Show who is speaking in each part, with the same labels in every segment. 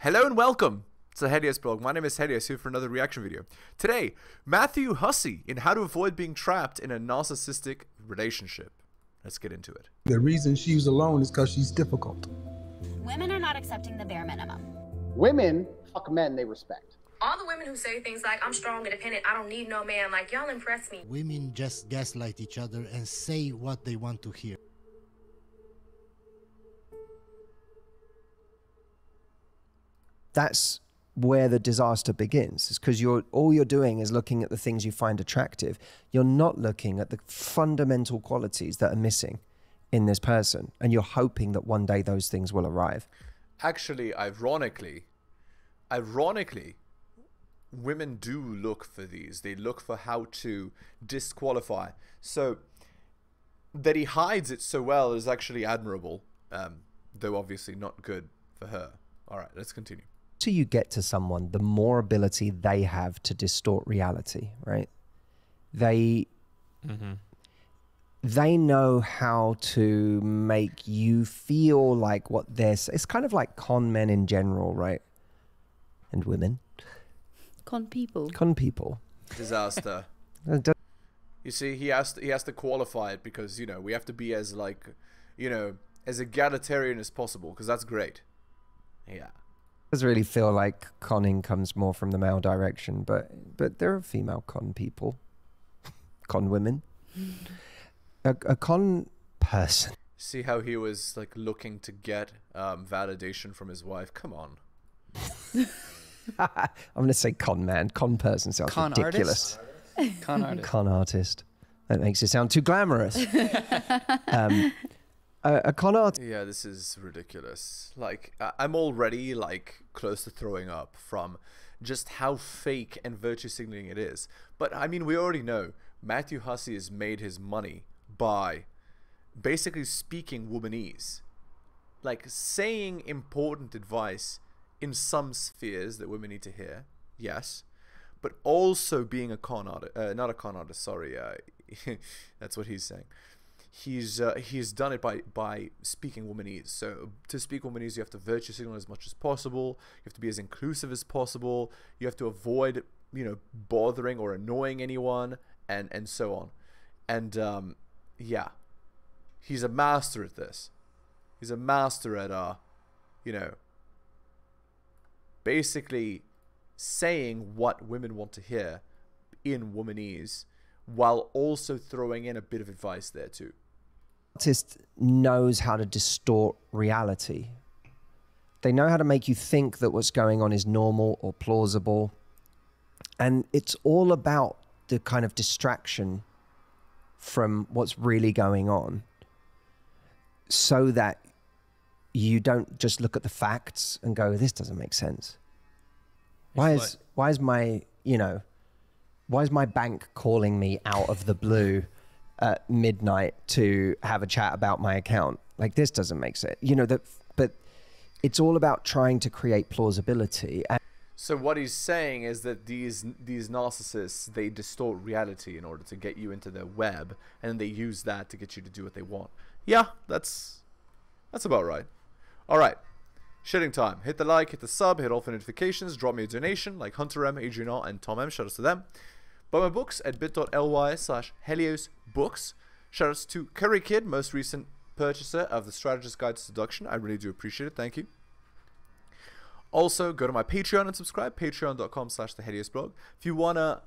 Speaker 1: Hello and welcome to the Helios blog. My name is Helios, here for another reaction video. Today, Matthew Hussey in how to avoid being trapped in a narcissistic relationship. Let's get into it.
Speaker 2: The reason she's alone is because she's difficult.
Speaker 3: Women are not accepting the bare minimum.
Speaker 4: Women fuck men they respect.
Speaker 5: All the women who say things like, I'm strong, independent, I don't need no man, like, y'all impress me.
Speaker 6: Women just gaslight each other and say what they want to hear.
Speaker 7: That's where the disaster begins. It's because all you're doing is looking at the things you find attractive. You're not looking at the fundamental qualities that are missing in this person, and you're hoping that one day those things will arrive.
Speaker 1: Actually, ironically, women do look for these. They look for how to disqualify. So that he hides it so well is actually admirable, though obviously not good for her. All right, let's continue.
Speaker 7: Till you get to someone, the more ability they have to distort reality, right? They know how to make you feel like what they're... It's kind of like con men in general, right? And women.
Speaker 8: Con people.
Speaker 7: Con people.
Speaker 1: Disaster. You see, he has to qualify it because, you know, we have to be as, like, you know, as egalitarian as possible, because that's great. Yeah.
Speaker 7: It does really feel like conning comes more from the male direction, but there are female con people. Con women. A con person.
Speaker 1: See how he was, like, looking to get validation from his wife? Come on.
Speaker 7: I'm going to say con man. Con person sounds ridiculous.
Speaker 8: Artist?
Speaker 9: Con artist.
Speaker 7: Con artist. That makes it sound too glamorous. A con artist.
Speaker 1: Yeah, this is ridiculous. Like, I'm already, like, close to throwing up from just how fake and virtue signaling it is. But, I mean, we already know Matthew Hussey has made his money by basically speaking womanese. Like, saying important advice in some spheres that women need to hear, yes, but also being a con artist, not a con artist, sorry, that's what he's saying. He's done it by speaking womanese. So to speak womanese, you have to virtue signal as much as possible. You have to be as inclusive as possible. You have to avoid, you know, bothering or annoying anyone, and so on. And yeah, he's a master at this. He's a master at you know, basically saying what women want to hear in womanese, while also throwing in a bit of advice there too.
Speaker 7: Artist knows how to distort reality. They know how to make you think that what's going on is normal or plausible. And it's all about the kind of distraction from what's really going on, so that you don't just look at the facts and go, this doesn't make sense. Why is my, you know, why is my bank calling me out of the blue at midnight to have a chat about my account? Like, this doesn't make sense. You know, but it's all about trying to create plausibility.
Speaker 1: So what he's saying is that these narcissists, they distort reality in order to get you into their web, and they use that to get you to do what they want. Yeah, that's about right. All right. Shitting time. Hit the like, hit the sub, hit all the notifications, drop me a donation like Hunter M, Adrian R, and Tom M. Shout out to them. Buy my books at bit.ly/heliosbooks. Shout outs to Curry Kid, most recent purchaser of the Strategist Guide to Seduction. I really do appreciate it. Thank you. Also, go to my Patreon and subscribe. Patreon.com/theheliosblog. If you want to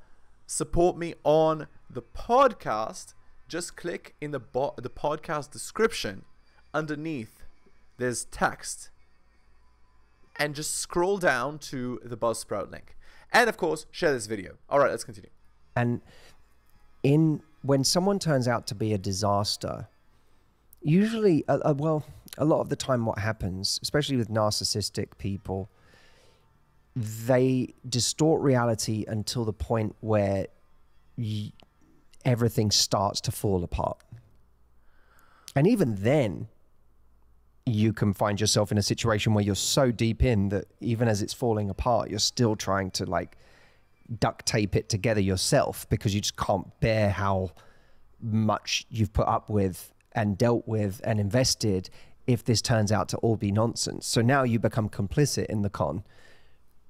Speaker 1: support me on the podcast, just click in the podcast description. Underneath, there's text. And just scroll down to the Buzzsprout link. And of course, share this video. All right, let's continue.
Speaker 7: And when someone turns out to be a disaster, usually, well, a lot of the time what happens, especially with narcissistic people, they distort reality until the point where everything starts to fall apart. And even then, you can find yourself in a situation where you're so deep in that even as it's falling apart, you're still trying to, like, duct tape it together yourself, because you just can't bear how much you've put up with and dealt with and invested if this turns out to all be nonsense. So now you become complicit in the con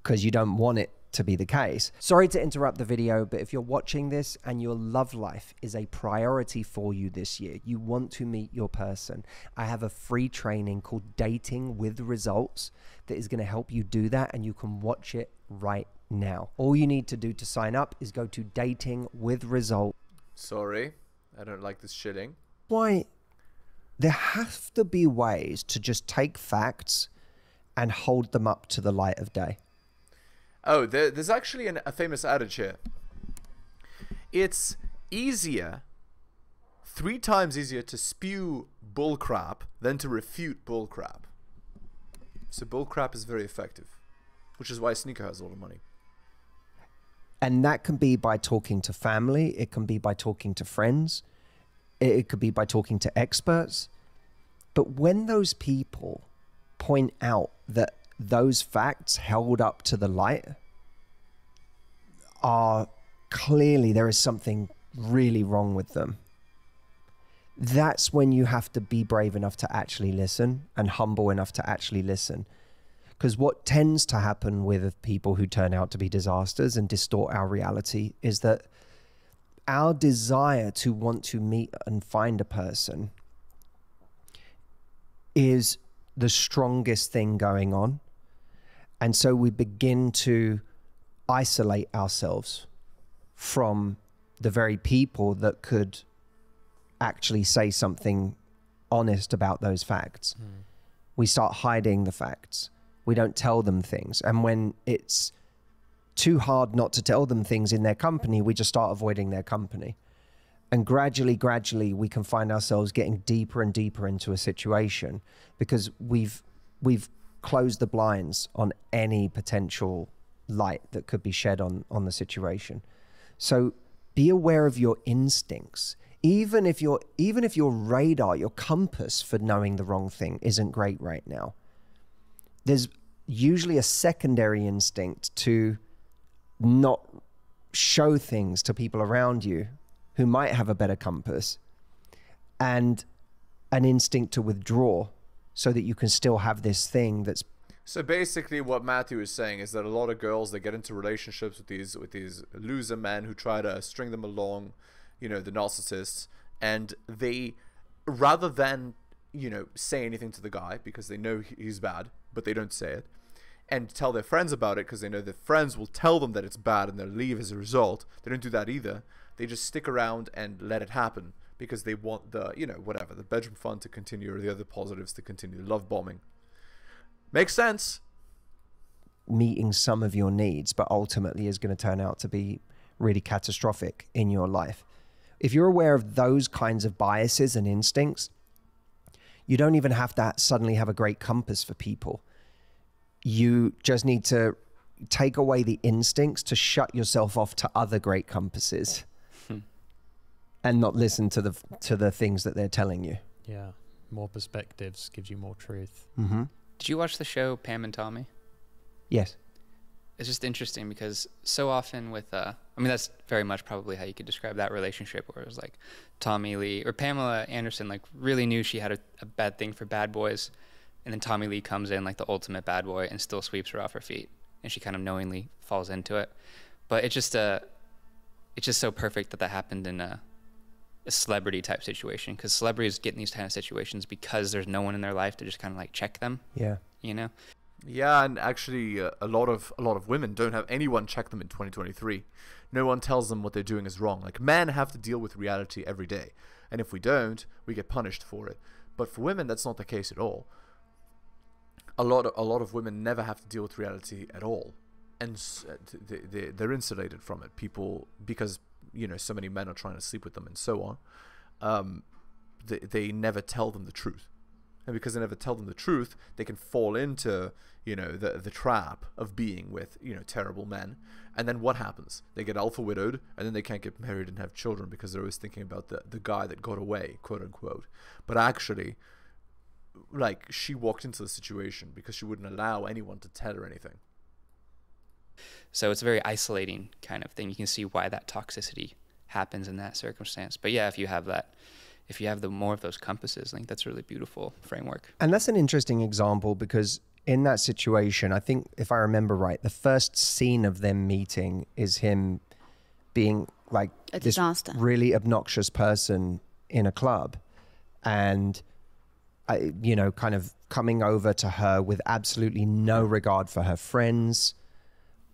Speaker 7: because you don't want it to be the case. Sorry to interrupt the video, but if you're watching this and your love life is a priority for you this year, you want to meet your person, I have a free training called Dating with Results that is going to help you do that, and you can watch it right now. All you need to do to sign up is go to Dating with Results.
Speaker 1: Sorry, I don't like this shitting.
Speaker 7: Why? There have to be ways to just take facts and hold them up to the light of day.
Speaker 1: Oh, there's actually a famous adage here. It's easier, 3 times easier to spew bullcrap than to refute bullcrap. So bullcrap is very effective, which is why Sneaker has a lot of money.
Speaker 7: And that can be by talking to family. It can be by talking to friends. It could be by talking to experts. But when those people point out that those facts held up to the light are clearly there is something really wrong with them, that's when you have to be brave enough to actually listen and humble enough to actually listen. Because what tends to happen with people who turn out to be disasters and distort our reality is that our desire to want to meet and find a person is the strongest thing going on. And so we begin to isolate ourselves from the very people that could actually say something honest about those facts. We start hiding the facts. We don't tell them things. And when it's too hard not to tell them things in their company, we just start avoiding their company. And gradually, we can find ourselves getting deeper and deeper into a situation because we've closed the blinds on any potential light that could be shed on the situation. So be aware of your instincts. Even if your radar, your compass for knowing the wrong thing isn't great right now, there's usually a secondary instinct to not show things to people around you who might have a better compass, and an instinct to withdraw so that you can still have this thing that's...
Speaker 1: So basically what Matthew is saying is that a lot of girls, they get into relationships with these loser men who try to string them along, you know, the narcissists, and they, rather than, you know, say anything to the guy because they know he's bad, but they don't say it, and tell their friends about it because they know their friends will tell them that it's bad and they'll leave as a result. They don't do that either. They just stick around and let it happen because they want the, you know, whatever, the bedroom fun to continue or the other positives to continue, the love bombing. Makes sense.
Speaker 7: Meeting some of your needs, but ultimately is going to turn out to be really catastrophic in your life. If you're aware of those kinds of biases and instincts, you don't even have to suddenly have a great compass for people. You just need to take away the instincts to shut yourself off to other great compasses and not listen to the things that they're telling you.
Speaker 9: Yeah, more perspectives gives you more truth.
Speaker 10: Did you watch the show Pam and Tommy?
Speaker 7: Yes.
Speaker 10: It's just interesting because so often with, I mean, that's very much probably how you could describe that relationship, where it was like Tommy Lee or Pamela Anderson, like really knew she had a bad thing for bad boys. And then Tommy Lee comes in like the ultimate bad boy and still sweeps her off her feet. And she kind of knowingly falls into it. But it's just so perfect that happened in a celebrity type situation, because celebrities get in these kind of situations because there's no one in their life to just kind of like check them.
Speaker 7: Yeah.
Speaker 10: You know?
Speaker 1: Yeah, and actually a lot of women don't have anyone check them in 2023. No one tells them what they're doing is wrong. Like, men have to deal with reality every day, and if we don't, we get punished for it. But for women, that's not the case at all. A lot of women never have to deal with reality at all, and they're insulated from it. People, because, you know, so many men are trying to sleep with them and so on, they never tell them the truth. And because they never tell them the truth, they can fall into, you know, the trap of being with, you know, terrible men. And then what happens? They get alpha widowed, and then they can't get married and have children because they're always thinking about the guy that got away, quote unquote. But actually, like, she walked into the situation because she wouldn't allow anyone to tell her anything.
Speaker 10: So it's a very isolating kind of thing. You can see why that toxicity happens in that circumstance. But yeah, if you have that, if you have the more of those compasses, I think that's a really beautiful framework.
Speaker 7: And that's an interesting example, because in that situation, I think if I remember right, the first scene of them meeting is him being like
Speaker 8: A
Speaker 7: this
Speaker 8: disaster.
Speaker 7: really obnoxious person in a club, and you know, kind of coming over to her with absolutely no regard for her friends,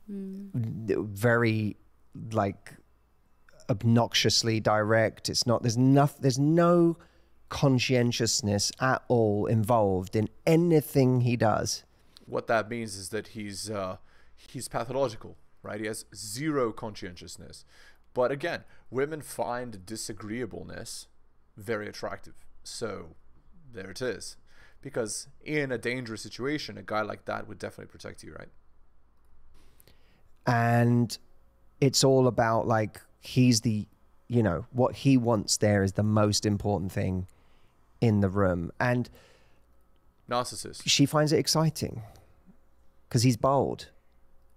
Speaker 7: very like obnoxiously direct. It's not, there's no conscientiousness at all involved in anything he does.
Speaker 1: What that means is that he's pathological, right? He has zero conscientiousness. But again, women find disagreeableness very attractive. So there it is. Because in a dangerous situation, a guy like that would definitely protect you, right?
Speaker 7: And it's all about like, he's the, you know, what he wants there is the most important thing in the room. And
Speaker 1: Narcissist.
Speaker 7: she finds it exciting because he's bold.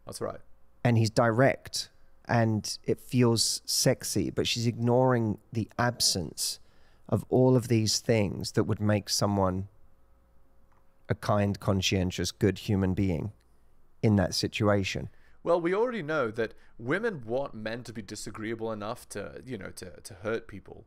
Speaker 1: That's right.
Speaker 7: And he's direct and it feels sexy, but she's ignoring the absence of all of these things that would make someone a kind, conscientious, good human being in that situation.
Speaker 1: Well, we already know that women want men to be disagreeable enough to, you know, to hurt people.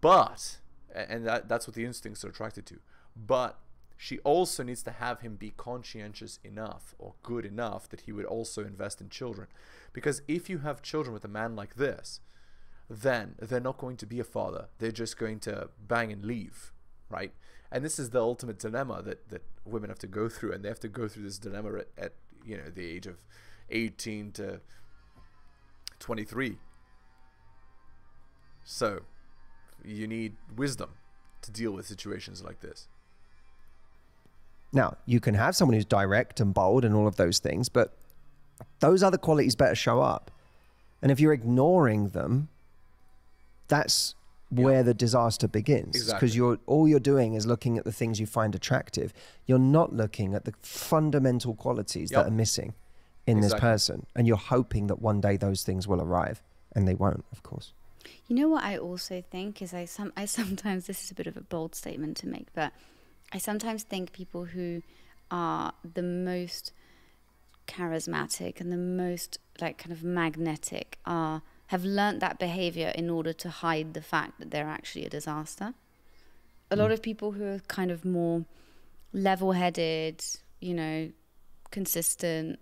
Speaker 1: But, and that's what the instincts are attracted to. But she also needs to have him be conscientious enough or good enough that he would also invest in children. Because if you have children with a man like this, then they're not going to be a father. They're just going to bang and leave, right? And this is the ultimate dilemma that women have to go through. And they have to go through this dilemma at you know, the age of 18 to 23. So you need wisdom to deal with situations like this.
Speaker 7: Now, you can have someone who's direct and bold and all of those things, but those other qualities better show up. And if you're ignoring them, that's where the disaster begins. Because
Speaker 1: Exactly.
Speaker 7: all you're doing is looking at the things you find attractive. You're not looking at the fundamental qualities that are missing in this person. And you're hoping that one day those things will arrive. And they won't, of course.
Speaker 8: You know what I also think is I sometimes, this is a bit of a bold statement to make, but I sometimes think people who are the most charismatic and the most like kind of magnetic have learnt that behavior in order to hide the fact that they're actually a disaster. A lot of people who are kind of more level-headed, you know, consistent,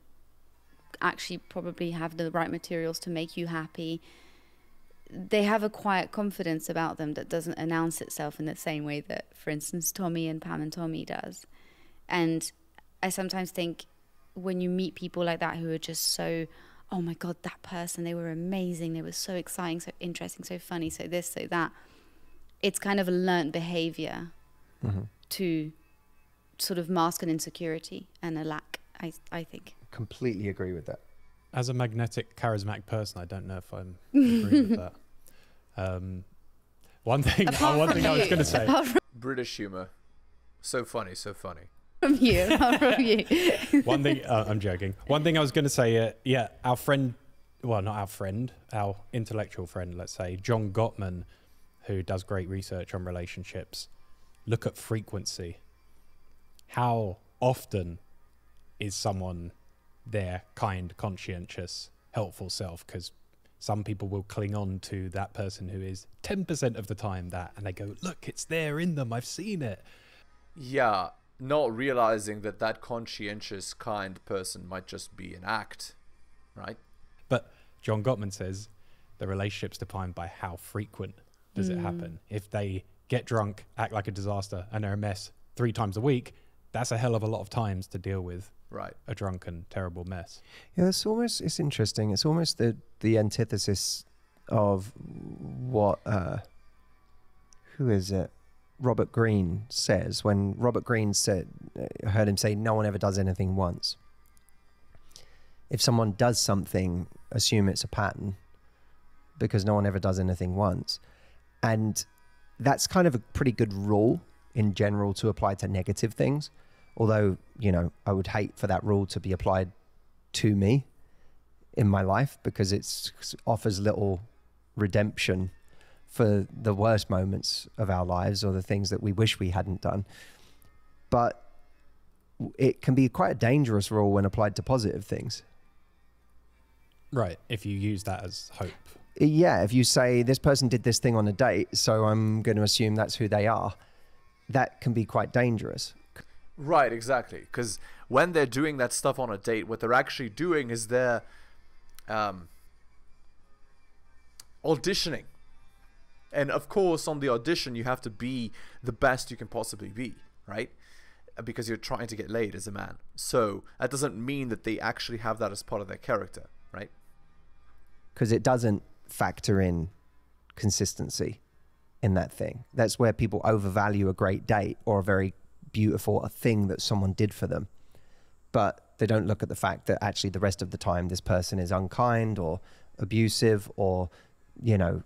Speaker 8: actually probably have the right materials to make you happy. They have a quiet confidence about them that doesn't announce itself in the same way that, for instance, Tommy and Pam and Tommy does. And I sometimes think when you meet people like that who are just so, oh my God, that person, they were amazing, they were so exciting, so interesting, so funny, so this, so that. It's kind of a learnt behavior to sort of mask an insecurity and a lack, I think.
Speaker 7: Completely agree with that.
Speaker 9: As a magnetic, charismatic person, I don't know if I'm agree with that. One thing I was going to say.
Speaker 1: British humor. So funny, so funny.
Speaker 8: From you, not from you.
Speaker 9: One thing, I'm joking. One thing I was going to say, yeah, our friend, well, not our friend, our intellectual friend, let's say, John Gottman, who does great research on relationships, look at frequency. How often is someone their kind, conscientious, helpful self? Because some people will cling on to that person who is 10% of the time that, and they go, look, it's there in them, I've seen it.
Speaker 1: Yeah, not realizing that that conscientious, kind person might just be an act, right?
Speaker 9: But John Gottman says the relationship's defined by how frequent does it happen. If they get drunk, act like a disaster, and they're a mess 3 times a week, that's a hell of a lot of times to deal with a drunken, terrible mess.
Speaker 7: Yeah, it's interesting. It's almost the antithesis of what, who is it? Robert Greene says. When Robert Greene said, I heard him say, no one ever does anything once. If someone does something, assume it's a pattern, because no one ever does anything once. And that's kind of a pretty good rule in general to apply to negative things. Although, you know, I would hate for that rule to be applied to me in my life, because it offers little redemption for the worst moments of our lives or the things that we wish we hadn't done. But it can be quite a dangerous rule when applied to positive things.
Speaker 9: Right, if you use that as hope.
Speaker 7: Yeah, if you say this person did this thing on a date, so I'm going to assume that's who they are, that can be quite dangerous.
Speaker 1: Right, exactly. Because when they're doing that stuff on a date, what they're actually doing is they're auditioning. And of course, on the audition, you have to be the best you can possibly be, right? Because you're trying to get laid as a man. So that doesn't mean that they actually have that as part of their character, right?
Speaker 7: Because it doesn't factor in consistency in that thing. That's where people overvalue a great date or a very beautiful thing that someone did for them. But they don't look at the fact that actually the rest of the time this person is unkind or abusive or, you know,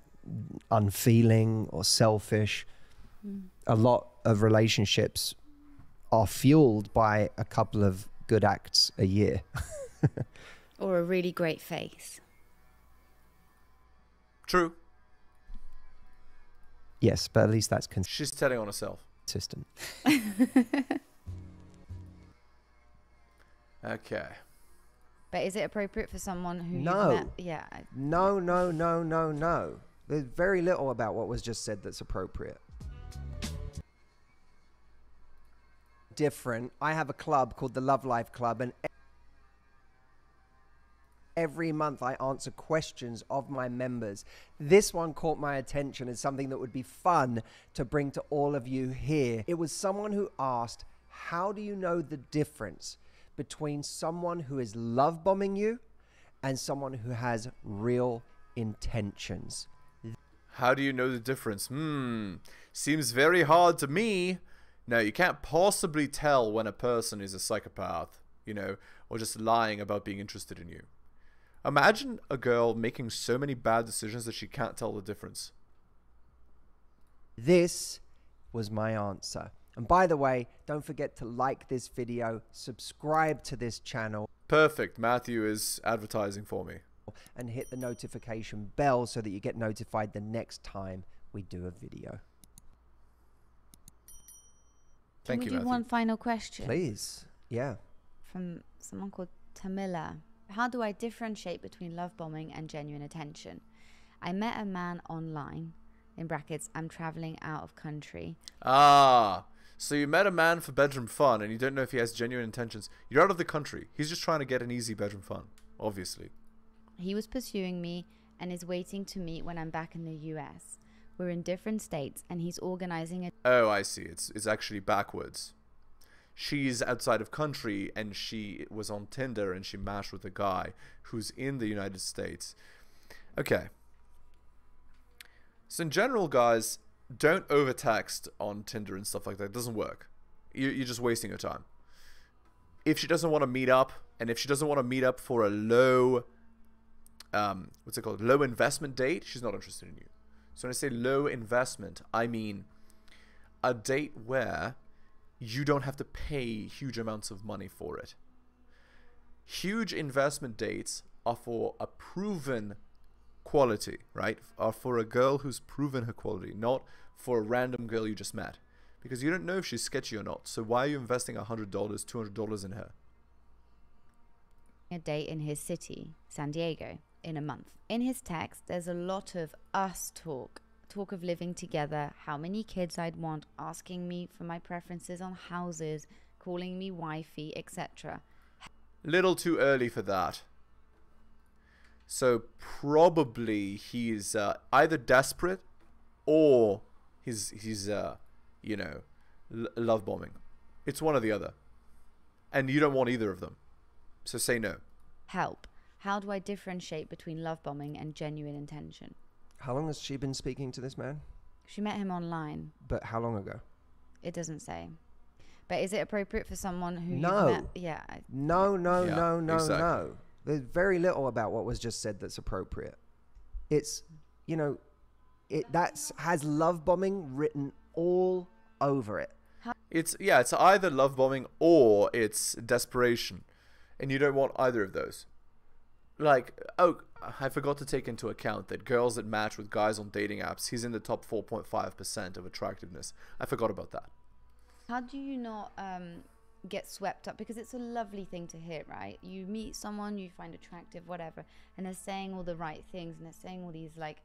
Speaker 7: unfeeling or selfish. A lot of relationships are fueled by a couple of good acts a year.
Speaker 8: Or a really great face.
Speaker 1: True.
Speaker 7: Yes, but at least that's
Speaker 1: She's telling on herself.
Speaker 7: consistent.
Speaker 1: Okay.
Speaker 8: But is it appropriate for someone who
Speaker 7: No.
Speaker 8: you've met? Yeah.
Speaker 7: No, no, no, no, no. There's very little about what was just said that's appropriate. Different. I have a club called the Love Life Club, and every month I answer questions of my members. This one caught my attention as something that would be fun to bring to all of you here. It was someone who asked, how do you know the difference between someone who is love bombing you and someone who has real intentions?
Speaker 1: How do you know the difference? Seems very hard to me. No, you can't possibly tell when a person is a psychopath, you know, or just lying about being interested in you. Imagine a girl making so many bad decisions that she can't tell the difference.
Speaker 7: This was my answer. And by the way, don't forget to like this video, subscribe to this channel.
Speaker 1: Perfect. Matthew is advertising for me.
Speaker 7: And hit the notification bell so that you get notified the next time we do a video.
Speaker 8: Can we do one final question?
Speaker 7: Please. Yeah.
Speaker 8: From someone called Tamila. How do I differentiate between love bombing and genuine attention? I met a man online, in brackets, I'm traveling out of country.
Speaker 1: Ah, so you met a man for bedroom fun and you don't know if he has genuine intentions. You're out of the country. He's just trying to get an easy bedroom fun, obviously.
Speaker 8: He was pursuing me and is waiting to meet when I'm back in the US. We're in different states and he's organizing a...
Speaker 1: Oh, I see. It's actually backwards. She's outside of country and she was on Tinder and she matched with a guy who's in the United States. Okay. So in general, guys, don't overtext on Tinder and stuff like that. It doesn't work. You're just wasting your time. If she doesn't want to meet up, and if she doesn't want to meet up for a low, what's it called? Low investment date, she's not interested in you. So when I say low investment, I mean a date where you don't have to pay huge amounts of money for it. Huge investment dates are for a proven quality, right? Are for a girl who's proven her quality, not for a random girl you just met. Because you don't know if she's sketchy or not. So why are you investing $100, $200 in her?
Speaker 8: A date in his city, San Diego, in a month. In his text, there's a lot of us talk of living together, how many kids I'd want, asking me for my preferences on houses, calling me wifey, etc.
Speaker 1: Little too early for that. So probably he's either desperate or he's you know, love bombing. It's one or the other. And you don't want either of them. So say no.
Speaker 8: Help. How do I differentiate between love bombing and genuine intention?
Speaker 7: How long has she been speaking to this man?
Speaker 8: She met him online.
Speaker 7: But how long ago?
Speaker 8: It doesn't say. But is it appropriate for someone who
Speaker 7: No.
Speaker 8: you've met? Yeah.
Speaker 7: No, no,
Speaker 1: Yeah,
Speaker 7: no, no,
Speaker 1: exactly.
Speaker 7: no. There's very little about what was just said that's appropriate. It's, you know, that's has love bombing written all over it.
Speaker 1: It's either love bombing or it's desperation. And you don't want either of those. like, oh, I forgot to take into account that girls that match with guys on dating apps, he's in the top 4.5% of attractiveness. I forgot about that.
Speaker 8: How do you not get swept up? Because it's a lovely thing to hear, right? You meet someone you find attractive, whatever, and they're saying all the right things, and they're saying all these, like,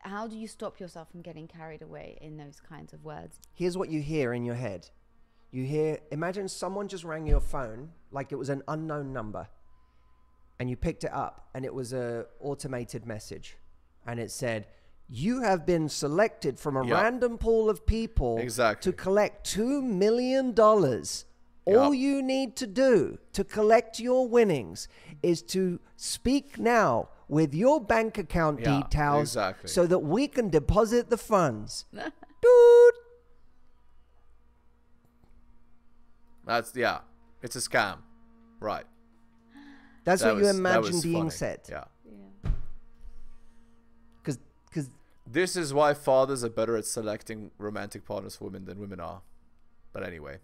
Speaker 8: how do you stop yourself from getting carried away in those kinds of words?
Speaker 7: Here's what you hear in your head. You hear, imagine someone just rang your phone like it was an unknown number, and you picked it up, and it was a automated message, and it said, you have been selected from a random pool of people to collect $2 million. All you need to do to collect your winnings is to speak now with your bank account details so that we can deposit the funds. Dude.
Speaker 1: That's, it's a scam. Right.
Speaker 7: That's what you imagine being said.
Speaker 1: Yeah.
Speaker 7: Because
Speaker 1: this is why fathers are better at selecting romantic partners for women than women are. But anyway.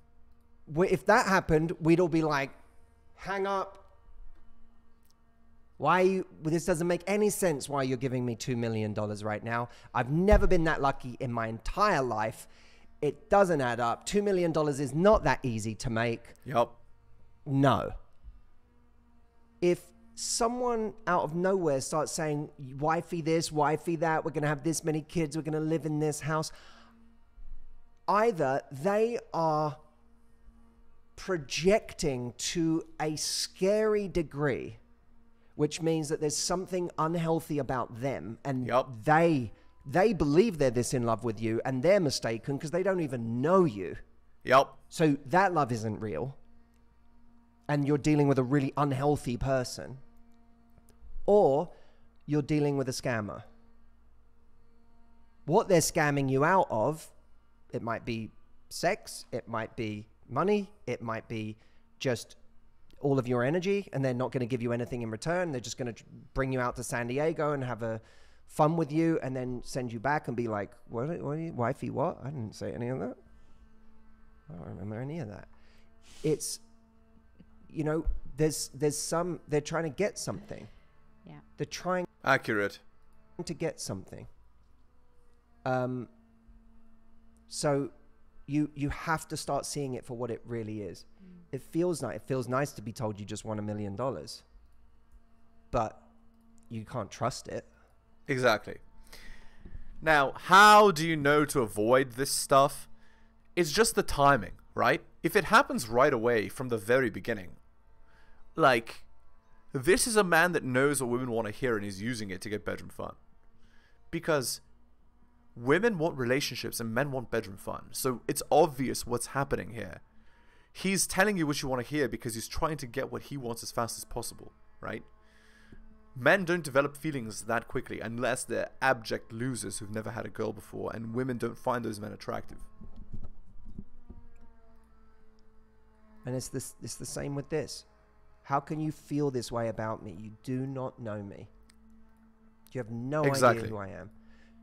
Speaker 7: If that happened, we'd all be like, hang up. This doesn't make any sense why you're giving me $2 million right now. I've never been that lucky in my entire life. It doesn't add up. $2 million is not that easy to make.
Speaker 1: Yep.
Speaker 7: No. If someone out of nowhere starts saying, wifey this, wifey that, we're going to have this many kids, we're going to live in this house, either they are projecting to a scary degree, which means that there's something unhealthy about them, and they believe they're this in love with you, and they're mistaken because they don't even know you.
Speaker 1: Yep.
Speaker 7: So that love isn't real, and you're dealing with a really unhealthy person, or you're dealing with a scammer. What they're scamming you out of, it might be sex, it might be money, it might be just all of your energy, and they're not going to give you anything in return. They're just going to bring you out to San Diego and have a fun with you, and then send you back and be like, what wifey, what? I didn't say any of that. I don't remember any of that. It's, you know, there's some, they're trying to get something.
Speaker 8: Yeah.
Speaker 7: They're trying
Speaker 1: accurate
Speaker 7: to get something. So you have to start seeing it for what it really is. It feels nice to be told you just won $1 million, but you can't trust it.
Speaker 1: Exactly. Now, how do you know to avoid this stuff? It's just the timing, right? If it happens right away from the very beginning, like, this is a man that knows what women want to hear and is using it to get bedroom fun. Because women want relationships and men want bedroom fun. So it's obvious what's happening here. He's telling you what you want to hear because he's trying to get what he wants as fast as possible, right? Men don't develop feelings that quickly unless they're abject losers who've never had a girl before, and women don't find those men attractive.
Speaker 7: And it's the same with this. How can you feel this way about me? You do not know me. You have no idea who I am.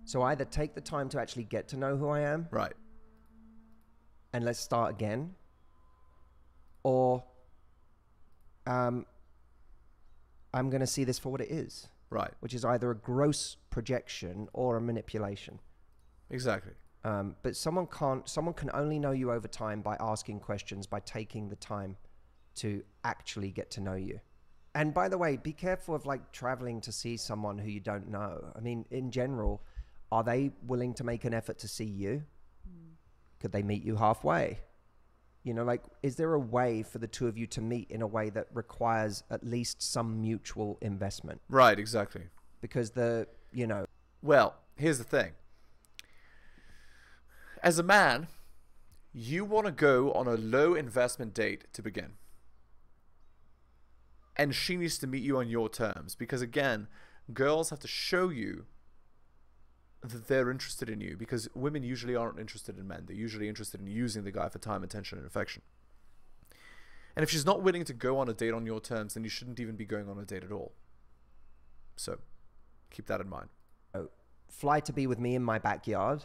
Speaker 7: So either take the time to actually get to know who I am.
Speaker 1: Right.
Speaker 7: And let's start again. Or I'm going to see this for what it is.
Speaker 1: Right.
Speaker 7: Which is either a gross projection or a manipulation.
Speaker 1: Exactly.
Speaker 7: But someone can only know you over time by asking questions, by taking the time to actually get to know you. And by the way, be careful of like traveling to see someone who you don't know. I mean, in general, are they willing to make an effort to see you? Could they meet you halfway? You know, like, is there a way for the two of you to meet in a way that requires at least some mutual investment?
Speaker 1: Right, exactly.
Speaker 7: Because
Speaker 1: well, here's the thing. As a man, you want to go on a low investment date to begin. And she needs to meet you on your terms. Because again, girls have to show you that they're interested in you, because women usually aren't interested in men. They're usually interested in using the guy for time, attention, and affection. And if she's not willing to go on a date on your terms, then you shouldn't even be going on a date at all. So keep that in mind.
Speaker 7: Fly to be with me in my backyard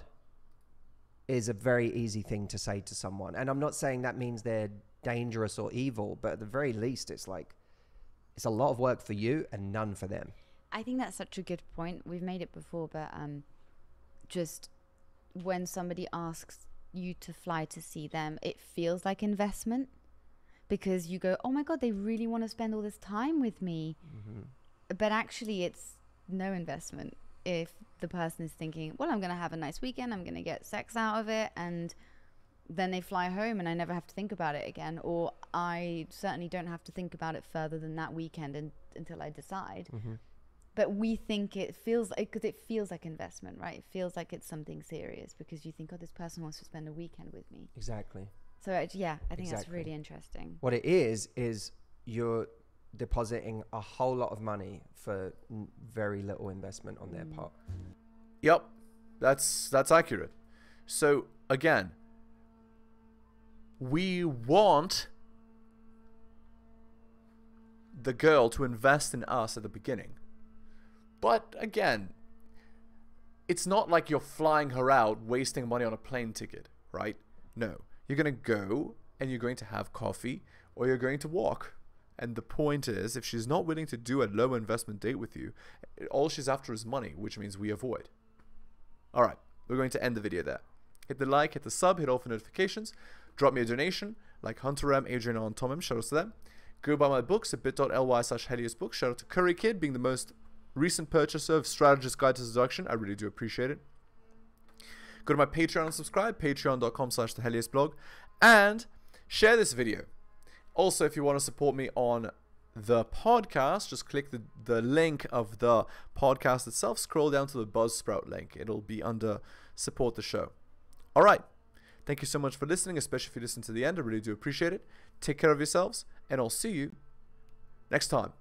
Speaker 7: is a very easy thing to say to someone. And I'm not saying that means they're dangerous or evil, but at the very least, it's like, It's a lot of work for you and none for them.
Speaker 8: I think that's such a good point. We've made it before, but just when somebody asks you to fly to see them, it feels like investment, because you go, oh my God, they really want to spend all this time with me. But actually it's no investment if the person is thinking, well, I'm going to have a nice weekend, I'm going to get sex out of it, and then they fly home and I never have to think about it again, or I certainly don't have to think about it further than that weekend until I decide. But we think it feels like, because it feels like investment, right? It feels like it's something serious because you think, oh, this person wants to spend a weekend with me.
Speaker 7: Exactly.
Speaker 8: So yeah, I think that's really interesting.
Speaker 7: What it is you're depositing a whole lot of money for very little investment on their part.
Speaker 1: Yep, that's accurate. So again, we want the girl to invest in us at the beginning. But again, it's not like you're flying her out, wasting money on a plane ticket, right? No, you're going to go and you're going to have coffee or you're going to walk. And the point is, if she's not willing to do a low investment date with you, all she's after is money, which means we avoid. All right, we're going to end the video there. Hit the like, hit the sub, hit all for notifications. Drop me a donation, like Hunter M, Adrian, and Tomim. Shout out to them. Go buy my books at bit.ly/heliosblog. Shout out to Curry Kid, being the most recent purchaser of Strategist Guide to Seduction. I really do appreciate it. Go to my Patreon and subscribe, patreon.com/theheliosblog, and share this video. Also, if you want to support me on the podcast, just click the link of the podcast itself, scroll down to the Buzzsprout link. It'll be under support the show. All right. Thank you so much for listening, especially if you listen to the end. I really do appreciate it. Take care of yourselves, and I'll see you next time.